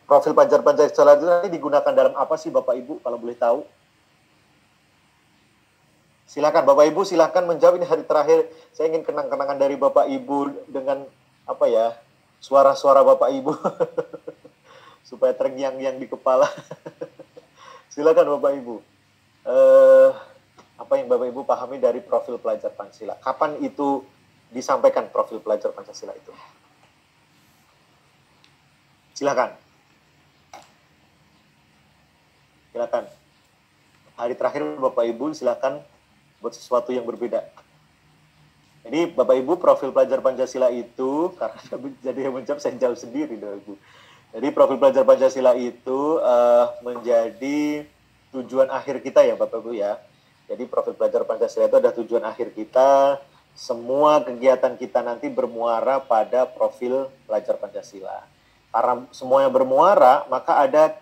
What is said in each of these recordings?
profil pelajar Pancasila itu nanti digunakan dalam apa sih Bapak Ibu kalau boleh tahu? Silakan Bapak Ibu, silakan menjawab. Ini hari terakhir. Saya ingin kenang-kenangan dari Bapak Ibu dengan apa ya, suara-suara Bapak Ibu supaya terngiang-ngiang di kepala. Silakan Bapak Ibu. Apa yang Bapak Ibu pahami dari profil pelajar Pancasila? Kapan itu disampaikan profil pelajar Pancasila itu? Silakan. Silakan. Hari terakhir Bapak Ibu silakan buat sesuatu yang berbeda. Jadi Bapak Ibu, profil pelajar Pancasila itu, karena jadi yang menjawab saya jawab sendiri Bapak Ibu. Jadi profil pelajar Pancasila itu menjadi tujuan akhir kita ya Bapak Ibu ya. Jadi profil pelajar Pancasila itu ada tujuan akhir kita. Semua kegiatan kita nanti bermuara pada profil pelajar Pancasila. Karena semuanya bermuara, maka ada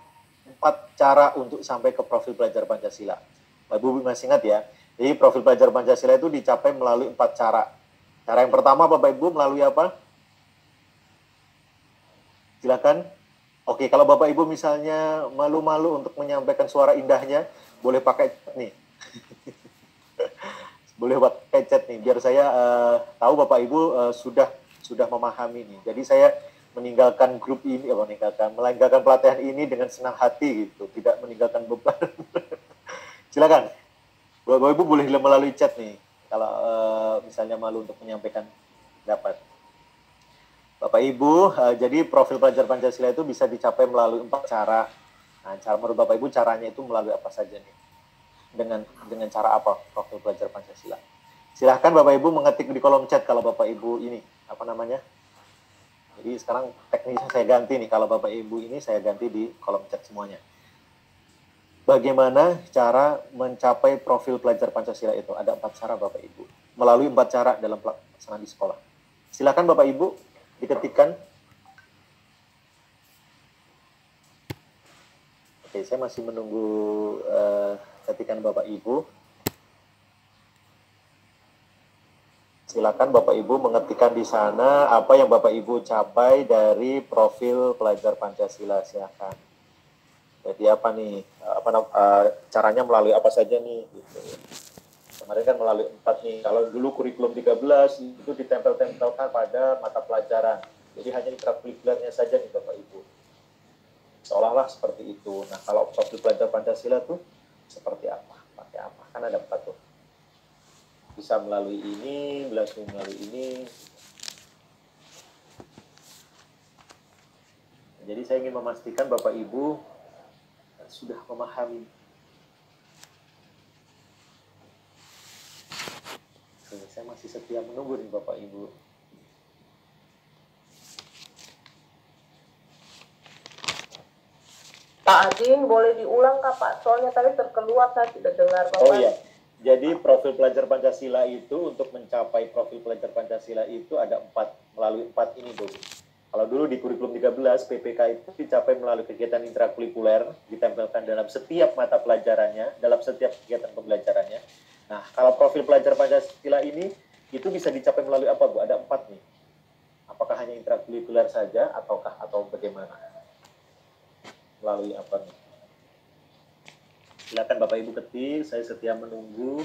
4 cara untuk sampai ke profil pelajar Pancasila. Bapak Ibu masih ingat ya? Jadi profil pelajar Pancasila itu dicapai melalui 4 cara. Cara yang pertama Bapak Ibu melalui apa? Silakan. Oke, kalau Bapak Ibu misalnya malu-malu untuk menyampaikan suara indahnya, boleh pakai chat nih. Boleh pakai chat nih, biar saya tahu Bapak Ibu sudah memahami nih. Jadi saya meninggalkan grup ini, meninggalkan pelatihan ini dengan senang hati gitu, tidak meninggalkan beban. Silakan. Bapak Ibu boleh melalui chat nih, kalau misalnya malu untuk menyampaikan pendapat. Bapak Ibu, jadi profil pelajar Pancasila itu bisa dicapai melalui 4 cara. Nah, cara menurut Bapak Ibu caranya itu melalui apa saja nih? Dengan cara apa profil pelajar Pancasila? Silahkan Bapak Ibu mengetik di kolom chat kalau Bapak Ibu ini, apa namanya? Jadi sekarang teknisnya saya ganti nih, kalau Bapak Ibu ini saya ganti di kolom chat semuanya. Bagaimana cara mencapai profil pelajar Pancasila itu? Ada 4 cara Bapak Ibu. Melalui 4 cara dalam pelaksanaan di sekolah. Silakan Bapak Ibu diketikkan. Oke, saya masih menunggu ketikan Bapak Ibu. Silakan Bapak Ibu mengetikkan di sana apa yang Bapak Ibu capai dari profil pelajar Pancasila. Silakan. Jadi apa nih, caranya melalui apa saja nih gitu. Kemarin kan melalui 4 nih. Kalau dulu kurikulum 13 itu ditempel-tempelkan pada mata pelajaran. Jadi hanya ekstrakurikulernya saja nih Bapak Ibu. Seolah-olah seperti itu. Nah, kalau profil pelajar Pancasila tuh seperti apa? Pakai apa? Kan ada 4 tuh. Bisa melalui ini, bisa melalui ini. Jadi saya ingin memastikan Bapak Ibu sudah memahami. Saya masih setia menunggu nih Bapak Ibu. Pak Adin, boleh diulang Kak Pak? Soalnya tadi terkeluar, saya tidak dengar Bapak. Oh iya, jadi profil pelajar Pancasila itu, untuk mencapai profil pelajar Pancasila itu ada 4, melalui 4 ini dulu. Kalau dulu di kurikulum 13, PPK itu dicapai melalui kegiatan intrakurikuler, ditempelkan dalam setiap mata pelajarannya, dalam setiap kegiatan pembelajarannya. Nah, kalau profil pelajar Pancasila ini, itu bisa dicapai melalui apa Bu? Ada 4 nih. Apakah hanya intrakurikuler saja, atau bagaimana? Melalui apa nih? Silakan Bapak Ibu ketik, saya setia menunggu.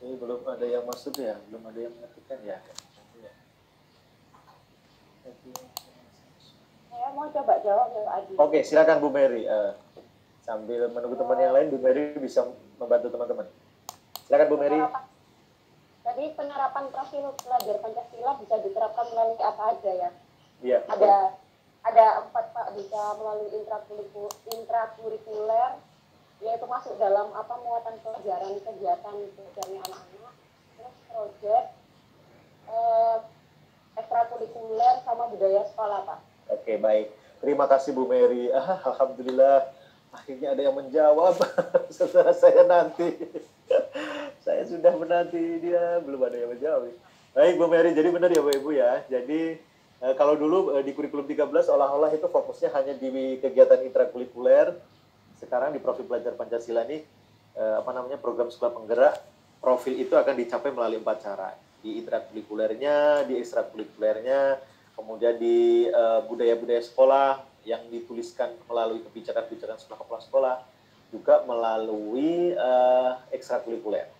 Ini belum ada yang masuk ya, belum ada yang mengetikkan ya. Saya mau coba jawab ya Pak Adin. Oke, silakan Bu Mary. Sambil menunggu teman yang lain, Bu Mary bisa membantu teman-teman. Silakan Bu Mary. Jadi penerapan profil pelajar Pancasila bisa diterapkan melalui apa aja ya? Iya. Ada 4 Pak, bisa melalui intrakurikuler, yaitu masuk dalam muatan pelajaran kegiatan belajarnya anak-anak, terus proyek, ekstrakurikuler sama budaya sekolah Pak. Oke, baik. Terima kasih Bu Mary. Alhamdulillah akhirnya ada yang menjawab. Setelah saya nanti. Saya sudah menanti dia, belum ada yang menjawab. Baik Bu Mary, jadi benar ya Bapak Ibu ya. Jadi kalau dulu di kurikulum 13 olah-olah itu fokusnya hanya di kegiatan intrakurikuler. Sekarang di profil pelajar Pancasila ini program sekolah penggerak, profil itu akan dicapai melalui 4 cara. Di intrakurikulernya, di ekstrakurikulernya, kemudian di budaya-budaya sekolah yang dituliskan melalui kebijakan-kebijakan sekolah kepala sekolah, juga melalui ekstrakurikuler.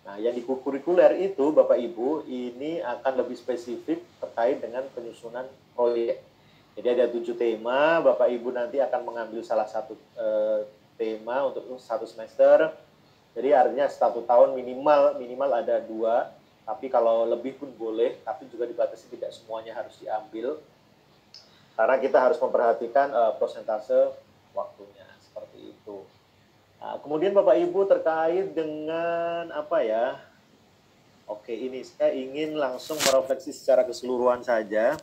Nah, yang di kurikuler itu Bapak Ibu ini akan lebih spesifik terkait dengan penyusunan proyek. Jadi ada 7 tema, Bapak Ibu nanti akan mengambil salah satu tema untuk 1 semester. Jadi artinya 1 tahun minimal ada 2, tapi kalau lebih pun boleh, tapi juga dibatasi tidak semuanya harus diambil. Karena kita harus memperhatikan prosentase waktunya, seperti itu. Nah, kemudian Bapak Ibu terkait dengan Oke, ini saya ingin langsung merefleksi secara keseluruhan saja.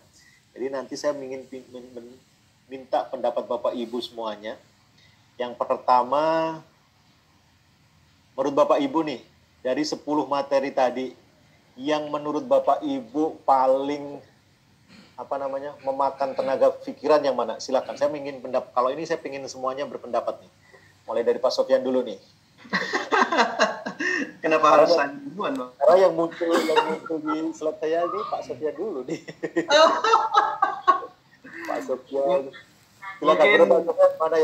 Jadi nanti saya ingin minta pendapat Bapak Ibu semuanya. Yang pertama, menurut Bapak Ibu nih, dari 10 materi tadi, yang menurut Bapak Ibu paling memakan tenaga pikiran yang mana? Silakan. Saya ingin pendapat. Kalau ini saya ingin semuanya berpendapat nih. Mulai dari Pak Sofyan dulu nih. Kenapa harus saya duluan, Bang? Karena yang muncul di slide saya ini Pak Sofyan dulu nih. Pak Sofyan. Silakan berapa mana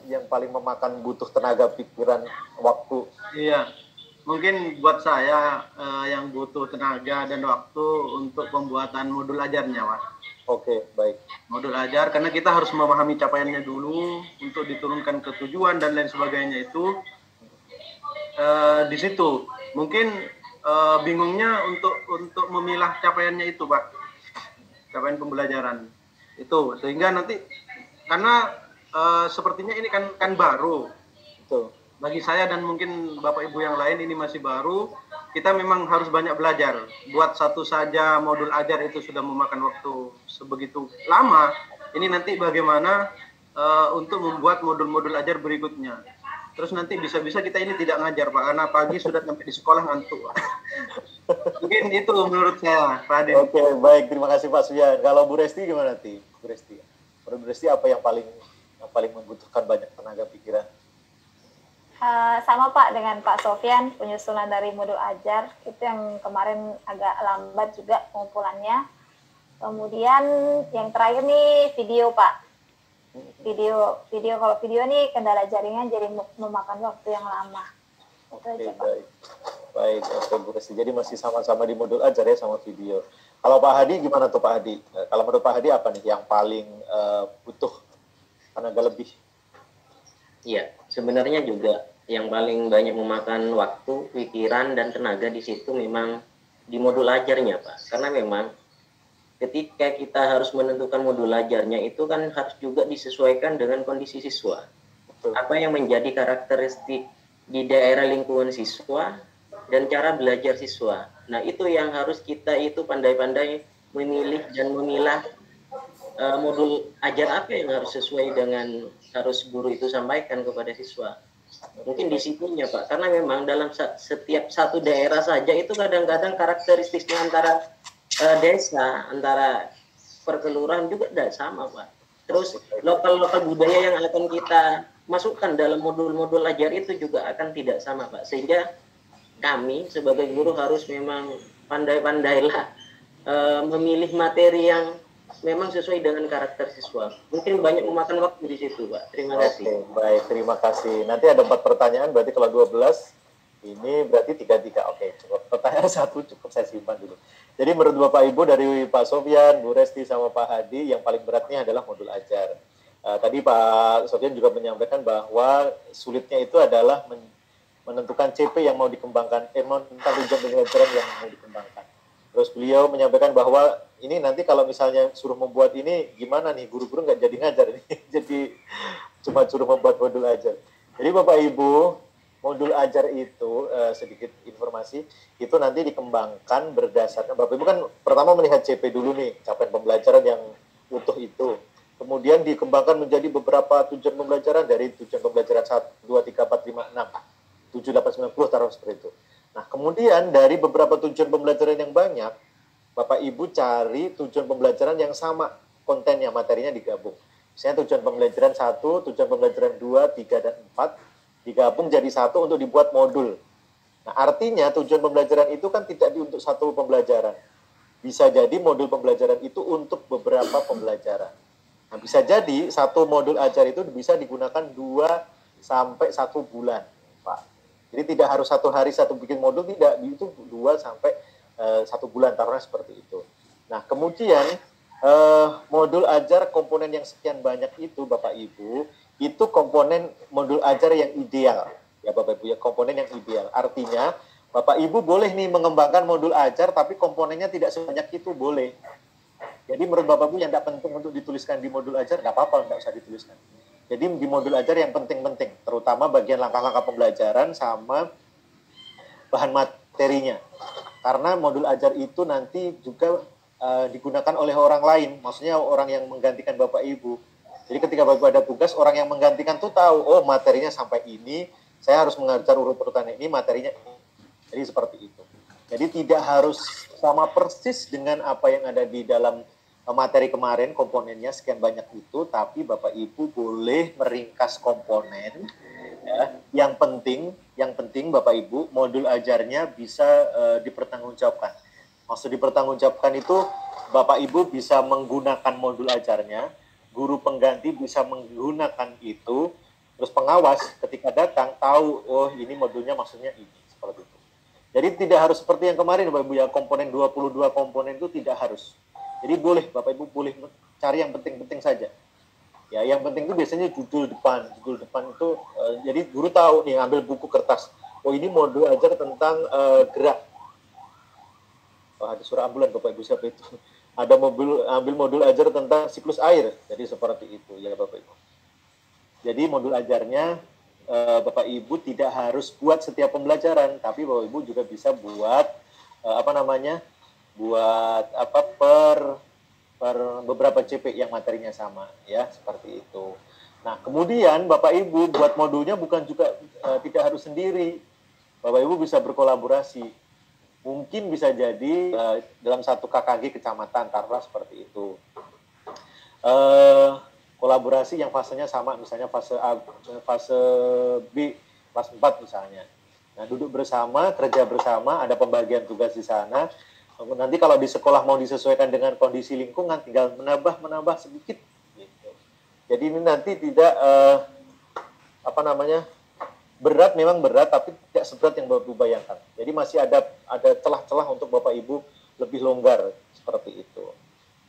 yang paling memakan butuh tenaga pikiran waktu? Iya. Mungkin buat saya yang butuh tenaga dan waktu untuk pembuatan modul ajarnya, Pak. Oke, baik. Modul ajar, karena kita harus memahami capaiannya dulu untuk diturunkan ke tujuan dan lain sebagainya itu. Di situ mungkin bingungnya untuk memilah capaiannya itu, Pak. Capaian pembelajaran itu, sehingga nanti karena sepertinya ini kan baru. Betul. Bagi saya dan mungkin Bapak Ibu yang lain ini masih baru, kita memang harus banyak belajar. Buat satu saja modul ajar itu sudah memakan waktu sebegitu lama. Ini nanti bagaimana untuk membuat modul-modul ajar berikutnya. Terus nanti bisa-bisa kita ini tidak ngajar, Pak, karena pagi sudah sampai di sekolah ngantuk, Pak. Mungkin itu menurut saya, Pak Adin. Oke, baik, terima kasih Pak Suyan. Kalau Bu Resti gimana, Ti? Bu Resti apa yang paling membutuhkan banyak tenaga pikiran? Sama Pak dengan Pak Sofyan, penyusunan dari modul ajar itu yang kemarin agak lambat juga pengumpulannya. Kemudian yang terakhir nih video Pak, video kalau video nih kendala jaringan jadi memakan waktu yang lama. Itu aja, Pak. Baik, oke Bu Resti. Jadi masih sama-sama di modul ajar ya sama video. Kalau Pak Hadi gimana tuh Pak Hadi? Kalau menurut Pak Hadi apa nih yang paling butuh tenaga lebih? Iya, sebenarnya juga yang paling banyak memakan waktu, pikiran, dan tenaga di situ memang di modul ajarnya, Pak. Karena memang ketika kita harus menentukan modul ajarnya itu kan harus juga disesuaikan dengan kondisi siswa. Betul. Apa yang menjadi karakteristik di daerah lingkungan siswa dan cara belajar siswa. Nah, itu yang harus kita itu pandai-pandai memilih dan memilah modul ajar apa yang harus sesuai dengan harus guru itu sampaikan kepada siswa. Mungkin di situnya Pak, karena memang dalam setiap satu daerah saja itu kadang-kadang karakteristiknya antara desa, antara perkelurahan juga tidak sama Pak. Terus lokal-lokal budaya yang akan kita masukkan dalam modul-modul ajar itu juga akan tidak sama Pak. Sehingga kami sebagai guru harus memang pandai-pandailah memilih materi yang memang sesuai dengan karakter siswa. Mungkin banyak memakan waktu di situ, Pak. Terima kasih. Oke, baik, terima kasih. Nanti ada 4 pertanyaan, berarti kalau 12, ini berarti 3. Oke, cukup. Pertanyaan 1 cukup saya simpan dulu. Jadi menurut Bapak Ibu dari Pak Sofyan, Bu Resti, sama Pak Hadi, yang paling beratnya adalah modul ajar. Tadi Pak Sofyan juga menyampaikan bahwa sulitnya itu adalah menentukan CP yang mau dikembangkan, menentukan tujuan pembelajaran yang mau dikembangkan. Terus beliau menyampaikan bahwa ini nanti kalau misalnya suruh membuat ini gimana nih, guru-guru nggak jadi ngajar ini, jadi cuma suruh membuat modul ajar. Jadi Bapak Ibu, modul ajar itu sedikit informasi itu nanti dikembangkan berdasarkan Bapak Ibu kan pertama melihat CP dulu nih, capaian pembelajaran yang utuh itu. Kemudian dikembangkan menjadi beberapa tujuan pembelajaran dari tujuan pembelajaran 1, 2, 3, 4, 5, 6, 7, 8, 9, 10 taruh seperti itu. Nah, kemudian dari beberapa tujuan pembelajaran yang banyak, Bapak Ibu cari tujuan pembelajaran yang sama, kontennya, materinya digabung. Misalnya tujuan pembelajaran 1, tujuan pembelajaran 2, 3, dan 4, digabung jadi satu untuk dibuat modul. Nah, artinya tujuan pembelajaran itu kan tidak untuk satu pembelajaran. Bisa jadi modul pembelajaran itu untuk beberapa pembelajaran. Nah, bisa jadi satu modul ajar itu bisa digunakan 2 sampai 1 bulan, Pak. Jadi tidak harus 1 hari 1 bikin modul, tidak, itu 2 sampai 1 bulan, taruhnya seperti itu. Nah, kemudian modul ajar komponen yang sekian banyak itu, Bapak Ibu, itu komponen modul ajar yang ideal. Ya Bapak Ibu, ya komponen yang ideal. Artinya, Bapak Ibu boleh nih mengembangkan modul ajar, tapi komponennya tidak sebanyak itu, boleh. Jadi menurut Bapak Ibu yang tidak penting untuk dituliskan di modul ajar, tidak apa-apa, tidak usah dituliskan. Jadi di modul ajar yang penting-penting, terutama bagian langkah-langkah pembelajaran sama bahan materinya. Karena modul ajar itu nanti juga digunakan oleh orang lain, maksudnya orang yang menggantikan Bapak Ibu. Jadi ketika Bapak Ibu ada tugas, orang yang menggantikan tuh tahu, oh materinya sampai ini, saya harus mengajar urut-urutan ini, materinya ini. Jadi seperti itu. Jadi tidak harus sama persis dengan apa yang ada di dalam materi kemarin, komponennya sekian banyak itu, tapi Bapak Ibu boleh meringkas komponen. Ya. Yang penting Bapak Ibu, modul ajarnya bisa dipertanggungjawabkan. Maksud dipertanggungjawabkan itu, Bapak Ibu bisa menggunakan modul ajarnya, guru pengganti bisa menggunakan itu, terus pengawas ketika datang tahu, oh ini modulnya maksudnya ini, seperti itu. Jadi tidak harus seperti yang kemarin Bapak Ibu ya, komponen 22 komponen itu tidak harus. Jadi boleh, Bapak Ibu boleh cari yang penting-penting saja. Ya, yang penting itu biasanya judul depan. Judul depan itu, jadi guru tahu nih, ambil buku kertas. Oh ini modul ajar tentang gerak. Oh, ada surah ambulan Bapak Ibu, siapa itu? Ada ambil modul ajar tentang siklus air. Jadi seperti itu ya Bapak Ibu. Jadi modul ajarnya Bapak Ibu tidak harus buat setiap pembelajaran, tapi Bapak Ibu juga bisa buat buat per beberapa CP yang materinya sama ya, seperti itu. Nah, kemudian Bapak Ibu buat modulnya bukan juga tidak harus sendiri. Bapak Ibu bisa berkolaborasi. Mungkin bisa jadi dalam satu KKG kecamatan, taruhlah seperti itu. Kolaborasi yang fasenya sama, misalnya fase A, fase B, kelas 4 misalnya. Nah, duduk bersama, kerja bersama, ada pembagian tugas di sana. Nanti kalau di sekolah mau disesuaikan dengan kondisi lingkungan, tinggal menambah sedikit. Gitu. Jadi ini nanti tidak berat, memang berat, tapi tidak seberat yang Bapak Ibu bayangkan. Jadi masih ada celah-celah untuk Bapak Ibu lebih longgar seperti itu.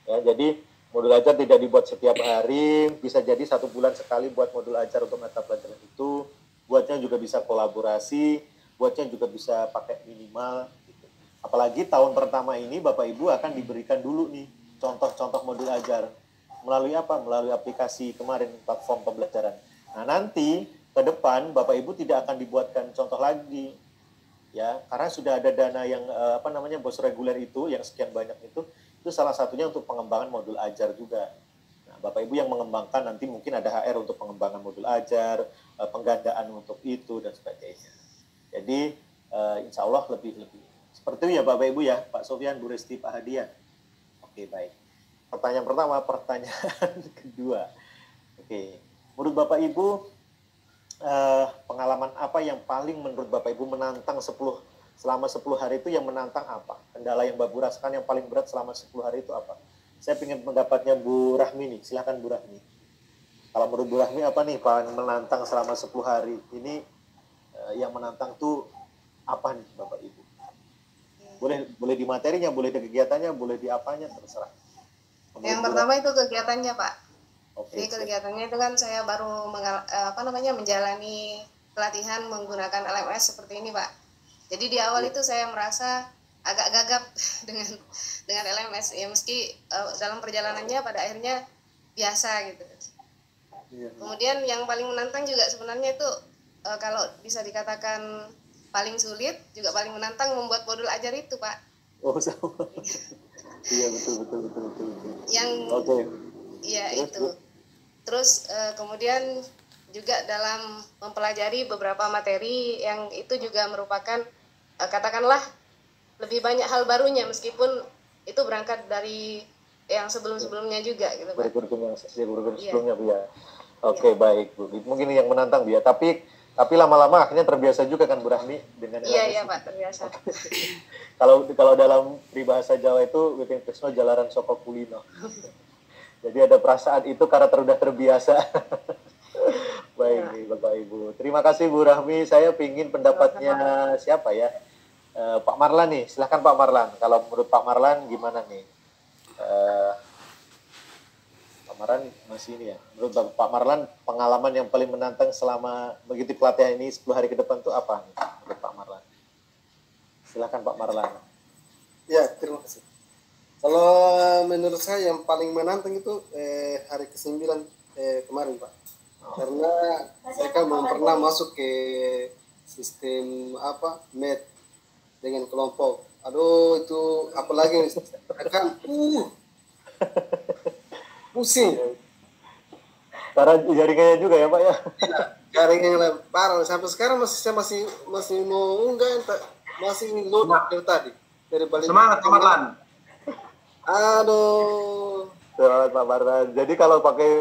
Ya, jadi modul ajar tidak dibuat setiap hari, bisa jadi 1 bulan sekali buat modul ajar untuk mata pelajaran itu. Buatnya juga bisa kolaborasi, buatnya juga bisa pakai minimal. Gitu. Apalagi tahun pertama ini Bapak Ibu akan diberikan dulu nih contoh-contoh modul ajar. Melalui apa? Melalui aplikasi kemarin, platform pembelajaran. Nah nanti ke depan Bapak Ibu tidak akan dibuatkan contoh lagi. Ya, karena sudah ada dana yang BOS reguler itu, yang sekian banyak itu salah satunya untuk pengembangan modul ajar juga. Nah, Bapak Ibu yang mengembangkan nanti mungkin ada HR untuk pengembangan modul ajar, penggandaan untuk itu dan sebagainya. Jadi insya Allah lebih seperti itu ya Bapak Ibu ya, Pak Sofyan, Bu Resti, Pak Hadian. Oke, baik. Pertanyaan pertama, pertanyaan kedua. Oke, menurut Bapak Ibu pengalaman apa yang paling menurut Bapak Ibu menantang selama 10 hari itu, yang menantang apa? Kendala yang Bapak Ibu rasakan yang paling berat selama 10 hari itu apa? Saya ingin pendapatnya Bu Rahmi nih, silakan Bu Rahmi. Kalau menurut Bu Rahmi apa nih paling menantang selama 10 hari ini, yang menantang tuh apa nih Bapak Ibu? Boleh di materinya, boleh di kegiatannya, boleh di apanya, terserah. Yang pertama itu kegiatannya Pak. Oke, jadi kegiatannya itu kan saya baru menjalani pelatihan menggunakan LMS seperti ini, Pak. Jadi di awal itu saya merasa agak gagap dengan LMS ya, meski dalam perjalanannya pada akhirnya biasa gitu. Kemudian yang paling menantang juga sebenarnya itu kalau bisa dikatakan paling sulit juga paling menantang membuat modul ajar itu, Pak. Oh, sama. Iya, betul. Yang iya itu. Terus kemudian juga dalam mempelajari beberapa materi yang itu juga merupakan katakanlah lebih banyak hal barunya meskipun itu berangkat dari yang sebelum-sebelumnya juga gitu, Pak. Kurikulum sebelumnya, Bu ya. Oke, baik, Bu. Mungkin yang menantang Bu ya. Tapi lama-lama akhirnya terbiasa juga kan Bu Rahmi dengan Iya, Pak, terbiasa. Kalau dalam peribahasa Jawa itu Witing Tresno jalaran soko kulino. Jadi ada perasaan itu karena sudah terbiasa. Baik nih Bapak Ibu. Terima kasih Bu Rahmi. Saya pingin pendapatnya siapa ya? Pak Marlan nih. Silahkan Pak Marlan. Kalau menurut Pak Marlan gimana nih? Pak Marlan masih ini ya. Menurut Pak Marlan pengalaman yang paling menantang selama begitu pelatihan ini 10 hari ke depan itu apa nih menurut Pak Marlan? Silahkan Pak Marlan. Ya, terima kasih. Kalau menurut saya yang paling menantang itu hari ke-9 kemarin, Pak. Karena saya kan belum pernah masuk ke sistem MET dengan kelompok. Aduh, itu apalagi akan pusing. Karena jaringannya juga ya Pak ya. Jaringannya parah. Sampai sekarang saya masih mau unggah, masih load dari tadi. Dari balik. Semangat Pak Marlan. Aduh. Semangat Pak Marlan. Jadi kalau pakai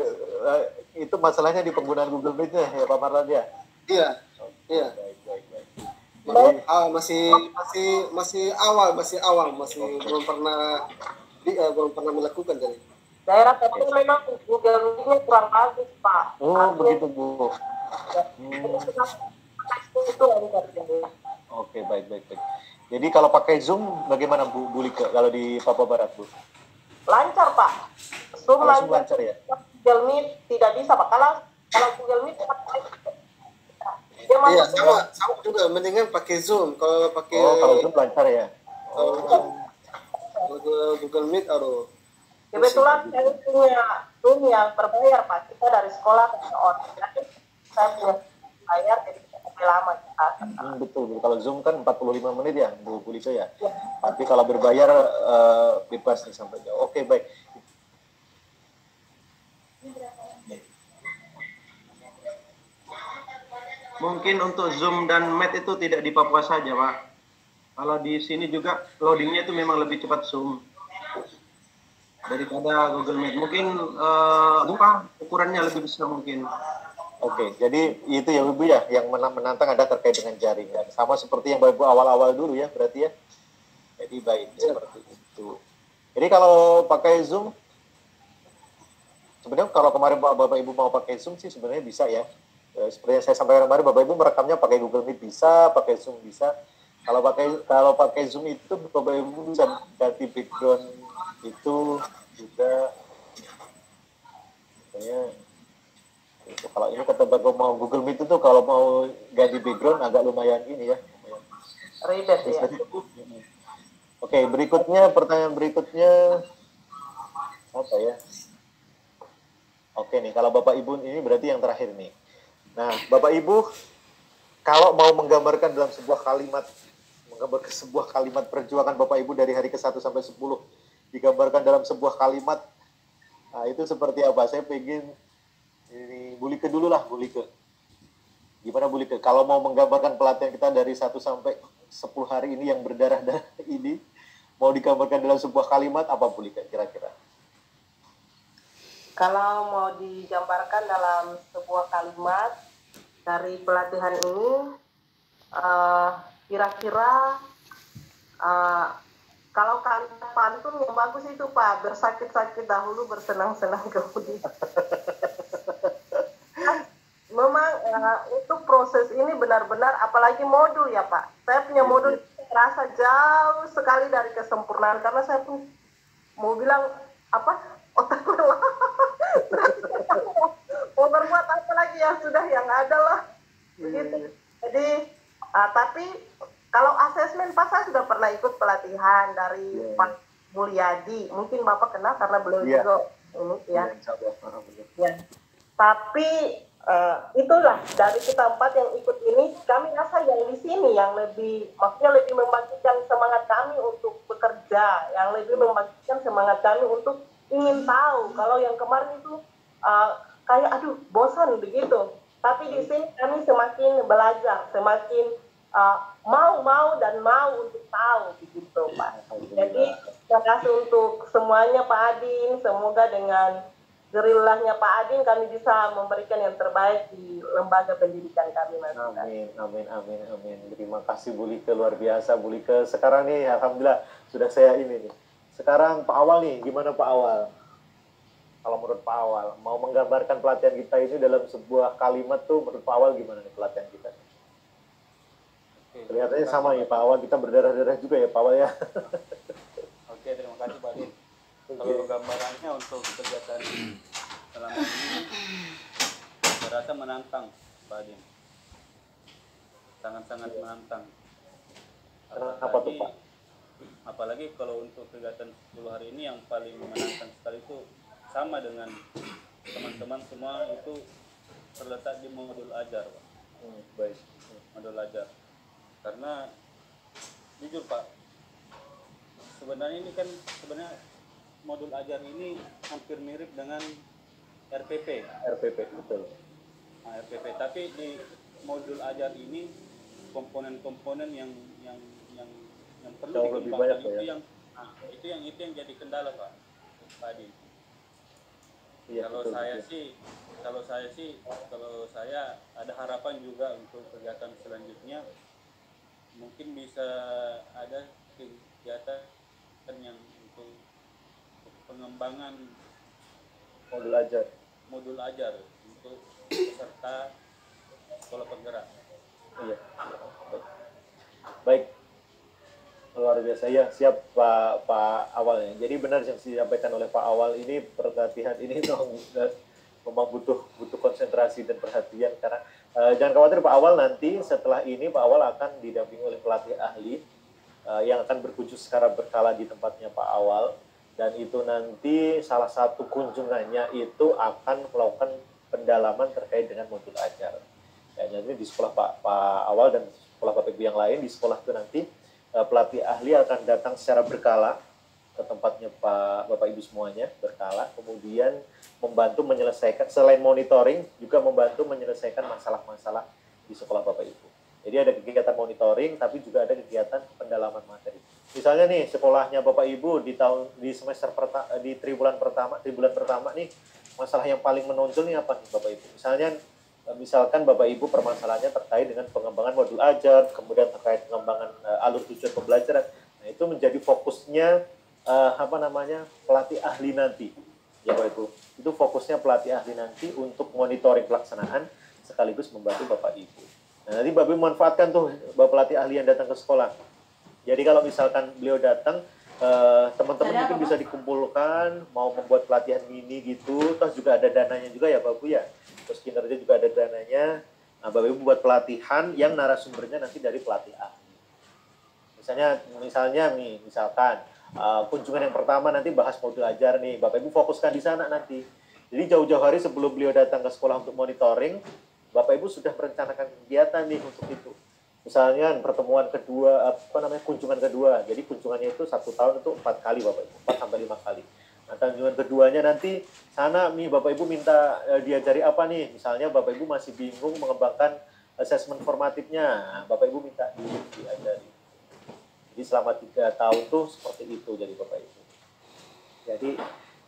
itu masalahnya di penggunaan Google Meet-nya ya Pak Marlan ya. Iya. Iya. Baik. Masih awal, belum pernah melakukan dari. Daerah itu memang Google Meet-nya kurang bagus, Pak. Oh, begitu Bu. Oke, baik. Jadi kalau pakai Zoom bagaimana Bu Lika kalau di Papua Barat, Bu? Lancar, Pak. Zoom Kalau Zoom lancar ya? Google Meet tidak bisa, Pak. Kalau Google Meet Iya, sama juga mendingan pakai Zoom. Kalau Zoom lancar ya. Google Meet kebetulan saya punya Zoom yang berbayar, Pak. Kita dari sekolah ke online. Jadi saya punya bayar jadi lebih lama. Betul. Kalau Zoom kan 45 menit ya, Bu Lika ya. Tapi kalau berbayar bebas nih sampai jauh. Oke, baik. Mungkin untuk Zoom dan Meet itu tidak di Papua saja, Pak. Kalau di sini juga loadingnya itu memang lebih cepat Zoom daripada Google Meet. Mungkin ukurannya lebih besar mungkin. Oke, jadi itu ya Ibu ya, yang menantang ada terkait dengan jaringan. Sama seperti yang Bapak awal-awal dulu ya, berarti ya. Jadi baik, seperti itu. Jadi kalau pakai Zoom, sebenarnya kalau kemarin Bapak Ibu mau pakai Zoom sih sebenarnya bisa ya. Seperti yang saya sampaikan kemarin, Bapak Ibu merekamnya pakai Google Meet bisa, pakai Zoom bisa. Kalau pakai Zoom itu Bapak Ibu bisa ganti background itu juga. Kalau ini kata Bapak mau Google Meet itu kalau mau ganti background agak lumayan ini ya. Ribet ya. Oke, pertanyaan berikutnya apa ya? Oke nih, kalau Bapak Ibu ini berarti yang terakhir nih. Nah, Bapak Ibu, kalau mau menggambarkan dalam sebuah kalimat perjuangan Bapak Ibu dari hari ke-1 sampai 10, digambarkan dalam sebuah kalimat, nah itu seperti apa? Saya pengen, ini Bu Lika dulu lah, Bu Lika. Gimana Bu Lika? Kalau mau menggambarkan pelatihan kita dari 1 sampai 10 hari ini yang berdarah-darah ini, mau digambarkan dalam sebuah kalimat, apa Bu Lika kira-kira? Kalau mau digambarkan dalam sebuah kalimat dari pelatihan ini, kira-kira kalau kalimat pantun yang bagus itu Pak, bersakit-sakit dahulu, bersenang-senang kemudian. Memang untuk proses ini benar-benar, apalagi modul ya Pak. Saya punya modul terasa jauh sekali dari kesempurnaan, karena saya pun mau bilang otak lelah. Mau berbuat apa lagi yang sudah yang ada lah. begitu. Jadi tapi kalau asesmen Pak, saya sudah pernah ikut pelatihan dari Pak Mulyadi. Mungkin Bapak kenal karena beliau juga ini ya. Ya. Tapi itulah dari kita 4 yang ikut ini, kami rasa yang di sini yang lebih, maksudnya lebih membangkitkan semangat kami untuk bekerja, yang lebih membangkitkan semangat kami untuk ingin tahu. Kalau yang kemarin itu kayak aduh bosan begitu. Tapi di sini kami semakin belajar, semakin mau dan mau untuk tahu begitu Pak. Jadi terima kasih untuk semuanya Pak Adin. Semoga dengan gerilahnya Pak Adin kami bisa memberikan yang terbaik di lembaga pendidikan kami. Amin. Terima kasih Bu Like, luar biasa Bu Like. Sekarang nih alhamdulillah sudah saya ini nih. Sekarang Pak Awal nih, gimana Pak Awal? Kalau menurut Pak Awal, mau menggambarkan pelatihan kita ini dalam sebuah kalimat tuh menurut Pak Awal gimana nih pelatihan kita? Kelihatannya sama ya Pak Awal, kita berdarah-darah juga ya Pak Awal ya. Oke, terima kasih Pak Adin. Kalau gambarannya untuk kegiatan selama ini, saya rasa menantang Pak Adin. Sangat-sangat menantang. Apa tuh Pak? Apalagi kalau untuk kegiatan 10 hari ini yang paling menantang sekali itu sama dengan teman-teman semua itu terletak di modul ajar Pak. Baik. Modul ajar. Karena jujur Pak, sebenarnya modul ajar ini hampir mirip dengan RPP. Betul. Nah, RPP, tapi di modul ajar ini komponen-komponen yang perlu jauh lebih banyak dikembangkan itu yang jadi kendala Pak Adi. Iya, kalau saya ada harapan juga untuk kegiatan selanjutnya mungkin bisa ada kegiatan yang untuk pengembangan modul ajar untuk peserta sekolah penggerak. Iya. Baik. Luar biasa ya, siap Pak Awal ya. Jadi benar yang disampaikan oleh Pak Awal ini, pelatihan ini memang butuh konsentrasi dan perhatian karena jangan khawatir Pak Awal, nanti setelah ini Pak Awal akan didampingi oleh pelatih ahli yang akan berkunjung secara berkala di tempatnya Pak Awal, dan itu nanti salah satu kunjungannya itu akan melakukan pendalaman terkait dengan modul ajar. Ya, jadi di sekolah Pak Awal dan sekolah Bapak Ibu yang lain, di sekolah itu nanti pelatih ahli akan datang secara berkala ke tempatnya Bapak Ibu semuanya, berkala, kemudian membantu menyelesaikan, selain monitoring, juga membantu menyelesaikan masalah-masalah di sekolah Bapak Ibu. Jadi ada kegiatan monitoring, tapi juga ada kegiatan pendalaman materi. Misalnya nih, sekolahnya Bapak Ibu di semester pertama, di tribulan pertama nih, masalah yang paling menonjol nih apa nih Bapak Ibu? Misalkan Bapak Ibu permasalahannya terkait dengan pengembangan modul ajar, kemudian terkait pengembangan alur tujuan pembelajaran. Nah, itu menjadi fokusnya pelatih ahli nanti. Ya Bapak Ibu, itu fokusnya pelatih ahli nanti untuk monitoring pelaksanaan sekaligus membantu Bapak Ibu. Nah, nanti Bapak Ibu manfaatkan tuh pelatih ahli yang datang ke sekolah. Jadi kalau misalkan beliau datang, teman-teman mungkin bisa dikumpulkan, mau membuat pelatihan mini gitu, terus juga ada dananya juga ya Bapak Ibu ya. Terus kinerja juga ada dananya. Nah, Bapak Ibu buat pelatihan yang narasumbernya nanti dari pelatih ahli. Misalkan kunjungan yang pertama nanti bahas modul ajar nih, Bapak Ibu fokuskan di sana nanti. Jadi jauh-jauh hari sebelum beliau datang ke sekolah untuk monitoring, Bapak Ibu sudah merencanakan kegiatan nih untuk itu. Misalnya pertemuan kedua, kunjungan kedua. Jadi kunjungannya itu 1 tahun itu 4 kali Bapak Ibu, 4 sampai 5 kali. Nah, kunjungan keduanya nanti sana nih Bapak Ibu minta diajari apa nih? Misalnya Bapak Ibu masih bingung mengembangkan asesmen formatifnya, nah, Bapak Ibu minta diajari. Jadi selama 3 tahun tuh seperti itu jadi Bapak Ibu. Jadi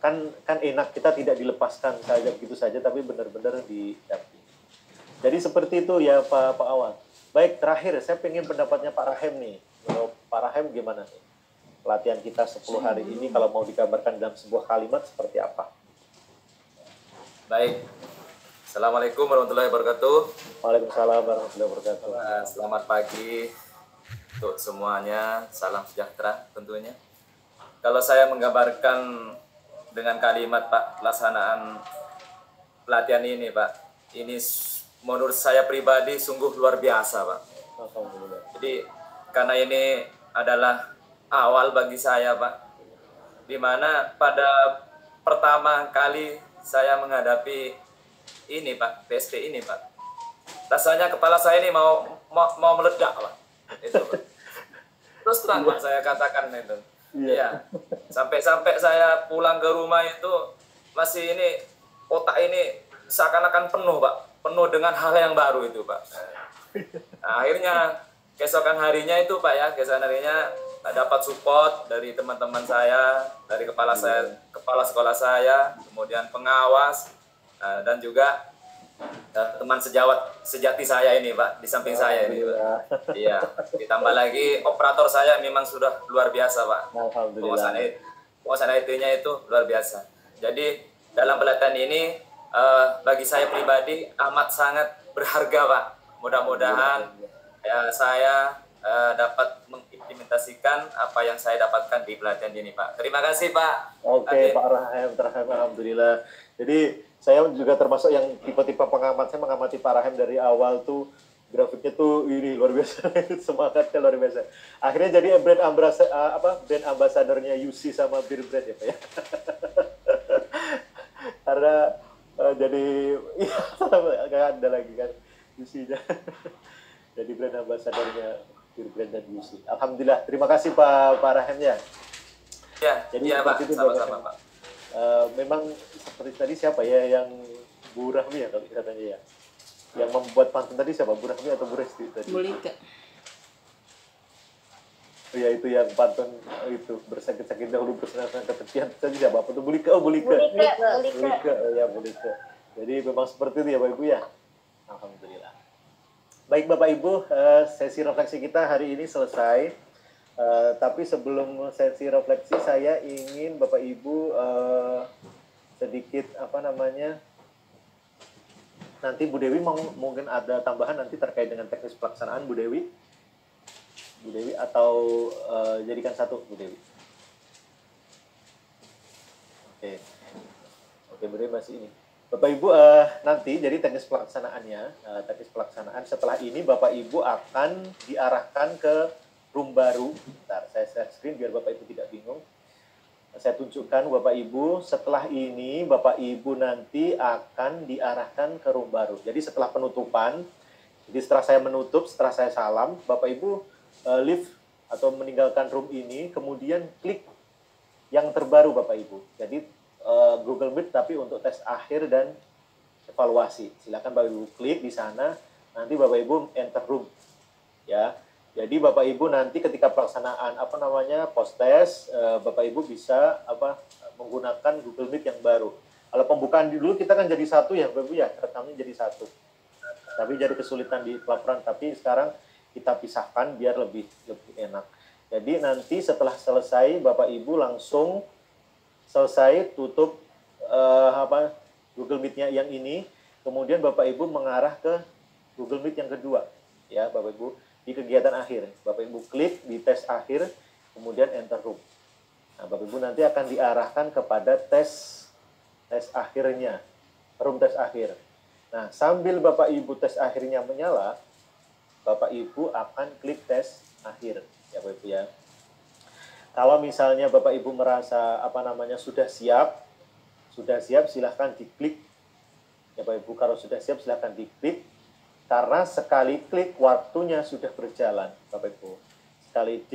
kan enak kita tidak dilepaskan saja begitu saja, tapi benar-benar didampingi. Jadi seperti itu ya Pak Awal. Baik, terakhir saya pengen pendapatnya Pak Rahim nih. Menurut Pak Rahim gimana nih? Pelatihan kita 10 hari ini kalau mau digambarkan dalam sebuah kalimat seperti apa? Baik. Assalamualaikum warahmatullahi wabarakatuh. Waalaikumsalam warahmatullahi wabarakatuh. Selamat pagi untuk semuanya. Salam sejahtera tentunya. Kalau saya menggambarkan dengan kalimat Pak, pelaksanaan pelatihan ini Pak, ini menurut saya pribadi sungguh luar biasa, Pak. Alhamdulillah. Jadi karena ini adalah awal bagi saya, Pak, di mana pada pertama kali saya menghadapi ini, Pak, PSP ini, Pak. Rasanya kepala saya ini mau meledak, Pak. Itu, Pak. Terus terang, Pak, saya katakan itu. Iya. Sampai-sampai saya pulang ke rumah itu masih ini otak ini seakan-akan penuh, Pak. Penuh dengan hal yang baru itu, Pak. Nah, akhirnya keesokan harinya itu, Pak, ya, keesokan harinya dapat support dari teman-teman saya, dari kepala sekolah saya, kemudian pengawas, dan juga teman sejati saya ini, Pak, di samping saya ini, Pak. Iya, ditambah lagi operator saya memang sudah luar biasa, Pak. Penguasaan IT-nya itu luar biasa. Jadi dalam pelatihan ini bagi saya pribadi amat sangat berharga, Pak. Mudah-mudahan ya, saya dapat mengimplementasikan apa yang saya dapatkan di pelatihan ini, Pak. Terima kasih, Pak. Oke, Pak Rahim, alhamdulillah. Jadi saya juga termasuk yang tipe-tipe pengamat. Saya mengamati Pak Rahim dari awal tuh, grafiknya tuh ini luar biasa, semangatnya luar biasa. Akhirnya jadi brand ambassador-nya UC sama Bir Brand ya, Pak, ya. Karena jadi nggak ada lagi kan UC-nya. Jadi brand ambassador-nya Bir Brand dan UC. Alhamdulillah. Terima kasih Pak Rahim ya. Ya, jadi iya, Pak. Sama-sama, Pak. Memang seperti tadi siapa ya yang Bu Rahmi ya kalau katanya ya, yang membuat pantun tadi siapa, Bu Rahmi atau Bu Resti tadi? Bu Lika. Oh ya, itu yang pantun itu bersakit-sakit dahulu bersenang-senang ke tepian tadi siapa, apa tuh? Bu Lika. Oh, Bu Lika. Bu Lika. Oh ya, Bu Lika. Jadi memang seperti itu ya Bapak Ibu ya. Alhamdulillah. Baik Bapak Ibu, sesi refleksi kita hari ini selesai. Tapi sebelum sesi refleksi saya ingin Bapak Ibu sedikit nanti Bu Dewi mungkin ada tambahan nanti terkait dengan teknis pelaksanaan Bu Dewi atau jadikan satu Bu Dewi. Oke Bu Dewi masih ini. Bapak Ibu nanti jadi teknis pelaksanaan setelah ini Bapak Ibu akan diarahkan ke room baru. Bentar, saya share screen biar Bapak Ibu tidak bingung. Saya tunjukkan Bapak Ibu, setelah ini Bapak Ibu nanti akan diarahkan ke room baru. Jadi setelah penutupan, jadi setelah saya menutup, setelah saya salam, Bapak Ibu leave atau meninggalkan room ini, kemudian klik yang terbaru Bapak Ibu. Jadi Google Meet tapi untuk tes akhir dan evaluasi. Silakan Bapak Ibu klik di sana, nanti Bapak Ibu enter room. Ya. Jadi Bapak Ibu nanti ketika pelaksanaan post test, Bapak Ibu bisa menggunakan Google Meet yang baru. Kalau pembukaan dulu kita kan jadi satu ya Bapak Ibu ya, rekamnya jadi satu. Tapi jadi kesulitan di pelaporan, tapi sekarang kita pisahkan biar lebih enak. Jadi nanti setelah selesai Bapak Ibu langsung selesai tutup Google Meet-nya yang ini, kemudian Bapak Ibu mengarah ke Google Meet yang kedua. Ya Bapak Ibu. Di kegiatan akhir, Bapak Ibu klik di tes akhir, kemudian enter room. Nah, Bapak Ibu nanti akan diarahkan kepada tes akhirnya, room tes akhir. Nah, sambil Bapak Ibu tes akhirnya menyala, Bapak Ibu akan klik tes akhir, ya Bapak Ibu ya. Kalau misalnya Bapak Ibu merasa sudah siap silahkan diklik. Ya Bapak Ibu, kalau sudah siap silahkan diklik. Karena sekali klik waktunya sudah berjalan, Bapak Ibu. Sekali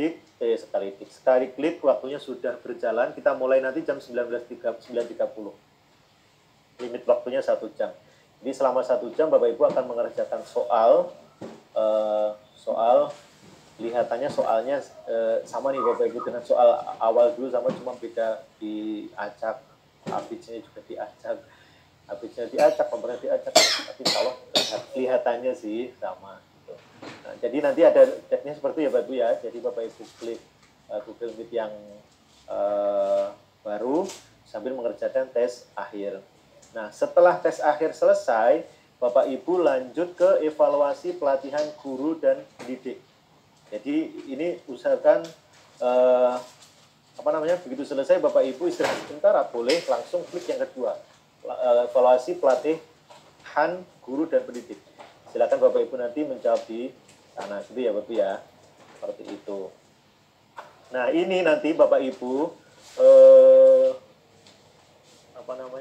klik waktunya sudah berjalan. Kita mulai nanti jam 9.30. Limit waktunya 1 jam. Jadi selama 1 jam Bapak Ibu akan mengerjakan soal. Kelihatannya soalnya sama nih Bapak Ibu dengan soal awal dulu, sama cuma beda diacak, abisnya juga diacak. Habisnya diacak, komponen diacak, tapi kalau kelihatannya sih sama. Gitu. Nah, jadi nanti ada teknisnya seperti ya Bapak Ibu ya. Jadi Bapak Ibu klik Google Meet yang baru sambil mengerjakan tes akhir. Nah, setelah tes akhir selesai, Bapak Ibu lanjut ke evaluasi pelatihan guru dan pendidik. Jadi ini usahakan begitu selesai Bapak Ibu istirahat sebentar, boleh langsung klik yang kedua. Evaluasi pelatihan guru dan pendidik. silakan Bapak Ibu nanti menjawab di sana, gitu ya Bapak ya, seperti itu. Nah ini nanti Bapak Ibu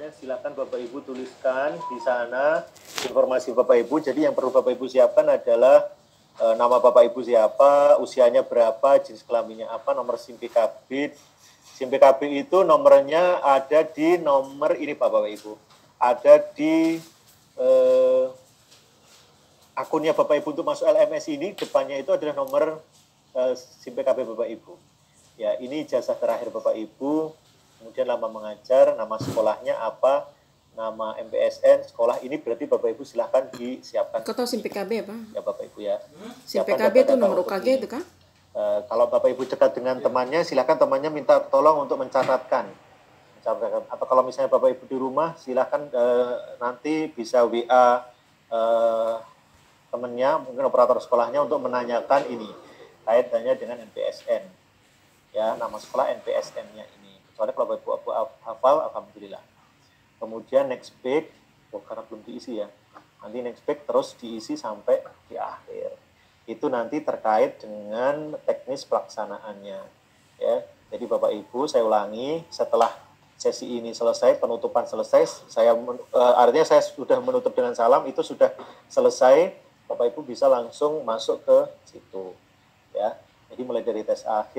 silakan Bapak Ibu tuliskan di sana informasi Bapak Ibu. Jadi yang perlu Bapak Ibu siapkan adalah nama Bapak Ibu siapa, usianya berapa, jenis kelaminnya apa, nomor SIM PKB. SIM PKB itu nomornya ada di nomor ini Bapak Ibu, ada di akunnya Bapak Ibu untuk masuk LMS ini, depannya itu adalah nomor SIM PKB Bapak Ibu. Ya, ini ijazah terakhir Bapak Ibu, kemudian nama mengajar, nama sekolahnya apa, nama MPSN, sekolah ini berarti Bapak Ibu silahkan disiapkan. Kau tahu SIM PKB apa? Ya Bapak Ibu ya. SIM PKB itu nomor UKG itu kan? Kalau Bapak Ibu dekat dengan temannya, silahkan temannya minta tolong untuk mencatatkan. Atau kalau misalnya Bapak Ibu di rumah, silahkan nanti bisa WA temannya, mungkin operator sekolahnya untuk menanyakan ini kaitannya dengan NPSN. Ya, nama sekolah NPSN-nya ini. Kecuali kalau Bapak Ibu hafal, alhamdulillah. Kemudian next page, karena belum diisi ya. Nanti next page terus diisi sampai di akhir. Itu nanti terkait dengan teknis pelaksanaannya. Ya, jadi Bapak Ibu, saya ulangi, setelah sesi ini selesai, penutupan selesai, artinya saya sudah menutup dengan salam, itu sudah selesai, Bapak Ibu bisa langsung masuk ke situ. Ya, jadi mulai dari tes akhir.